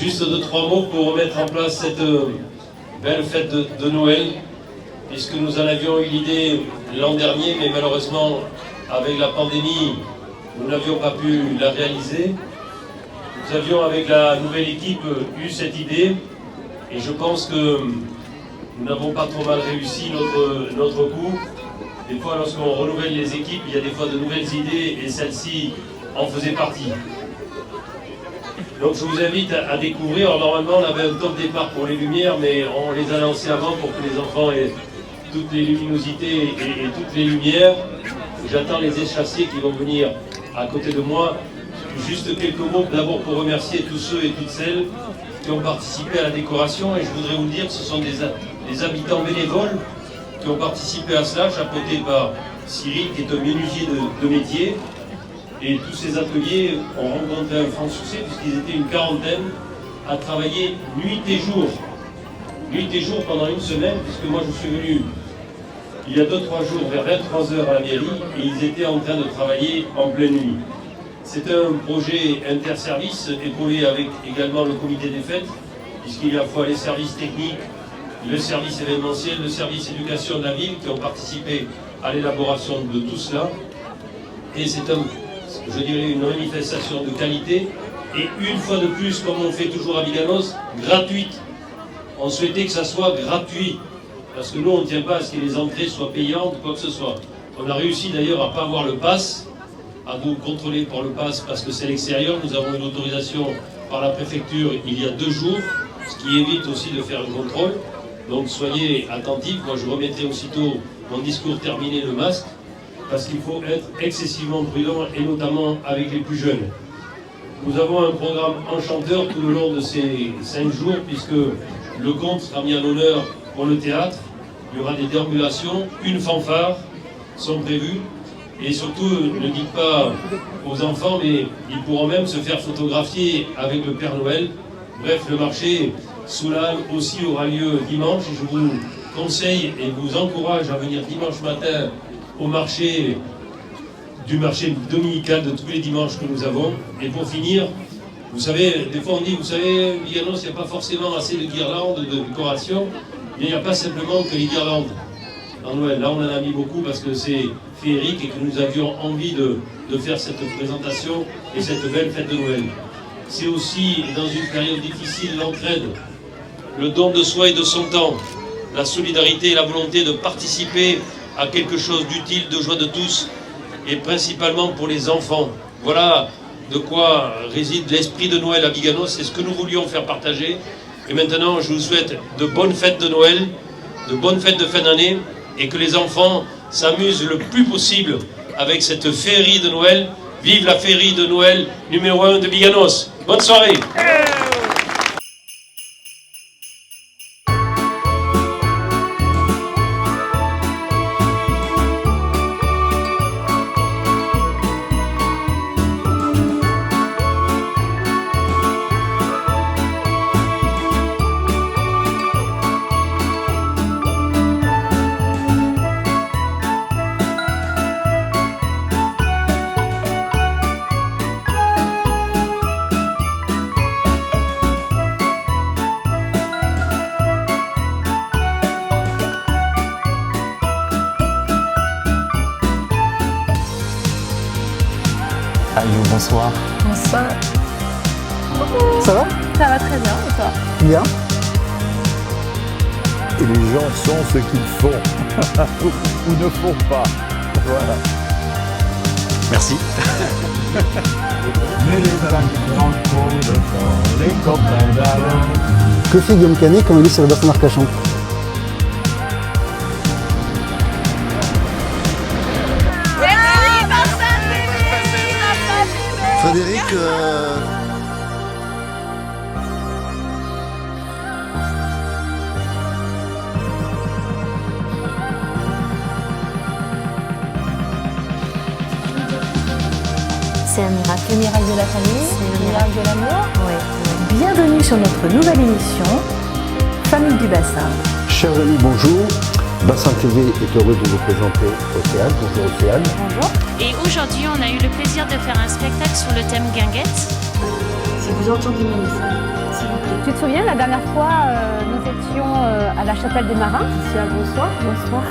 Juste 2-3 mots pour remettre en place cette belle fête de Noël, puisque nous en avions eu l'idée l'an dernier, mais malheureusement, avec la pandémie, nous n'avions pas pu la réaliser. Nous avions, avec la nouvelle équipe, eu cette idée, et je pense que nous n'avons pas trop mal réussi notre coup. Des fois, lorsqu'on renouvelle les équipes, il y a des fois de nouvelles idées, et celle-ci en faisait partie. Donc je vous invite à découvrir. Alors, normalement, on avait un top départ pour les lumières, mais on les a lancées avant pour que les enfants aient toutes les luminosités et toutes les lumières. J'attends les échassiers qui vont venir à côté de moi. Juste quelques mots d'abord pour remercier tous ceux et toutes celles qui ont participé à la décoration. Et je voudrais vous dire que ce sont des habitants bénévoles qui ont participé à cela, chapeautés par Cyril, qui est un menuisier de métier. Et tous ces ateliers ont rencontré un franc succès puisqu'ils étaient une quarantaine à travailler nuit et jour. Nuit et jour pendant une semaine, puisque moi je suis venu il y a 2-3 jours vers 23h à la mairie et ils étaient en train de travailler en pleine nuit. C'est un projet interservice épaulé avec également le comité des fêtes, puisqu'il y a à la fois les services techniques, le service événementiel, le service éducation de la ville qui ont participé à l'élaboration de tout cela. Et c'est je dirais une manifestation de qualité et une fois de plus, comme on fait toujours à Biganos, gratuite. On souhaitait que ça soit gratuit parce que nous on ne tient pas à ce que les entrées soient payantes ou quoi que ce soit. On a réussi d'ailleurs à ne pas avoir le pass, à vous contrôler pour le pass parce que c'est l'extérieur. Nous avons une autorisation par la préfecture il y a 2 jours, ce qui évite aussi de faire un contrôle. Donc soyez attentifs. Moi je remettrai aussitôt mon discours terminé le masque, parce qu'il faut être excessivement prudent, et notamment avec les plus jeunes. Nous avons un programme enchanteur tout le long de ces 5 jours, puisque le conte sera mis à l'honneur pour le théâtre. Il y aura des déambulations, une fanfare sont prévues, et surtout, ne dites pas aux enfants, mais ils pourront même se faire photographier avec le Père Noël. Bref, le marché Soulal aussi aura lieu dimanche, et je vous conseille et vous encourage à venir dimanche matin au marché dominical de tous les dimanches que nous avons. Et pour finir, vous savez, des fois on dit, vous savez, Biganos, il n'y a pas forcément assez de guirlandes, de décorations, mais il n'y a pas simplement que les guirlandes en Noël. Là on en a mis beaucoup parce que c'est féerique et que nous avions envie de faire cette présentation et cette belle fête de Noël. C'est aussi, dans une période difficile, l'entraide, le don de soi et de son temps, la solidarité et la volonté de participer à quelque chose d'utile, de joie de tous, et principalement pour les enfants. Voilà de quoi réside l'esprit de Noël à Biganos, c'est ce que nous voulions faire partager. Et maintenant, je vous souhaite de bonnes fêtes de Noël, de bonnes fêtes de fin d'année, et que les enfants s'amusent le plus possible avec cette féerie de Noël. Vive la féerie de Noël numéro 1 de Biganos. Bonne soirée. Ayou, bonsoir. Bonsoir. Ça va? Ça va très bien, et toi? Bien. Et les gens sont ce qu'ils font ou ne font pas. Voilà. Merci. Que fait Guillaume Canet quand il est sur le bassin d'Arcachon? Frédéric, C'est un miracle. Le miracle de la famille, le miracle de l'amour. Oui. Bienvenue sur notre nouvelle émission, Famille du Bassin. Chers amis, bonjour. Bassin TV est heureux de vous présenter Océane. Bonjour Océane. Bonjour. Et aujourd'hui, on a eu le plaisir de faire un spectacle sur le thème guinguette. Si vous entendez mes messages, s'il vous plaît. Tu te souviens, la dernière fois, nous étions à la Chapelle des Marins. Bonsoir. Bonsoir.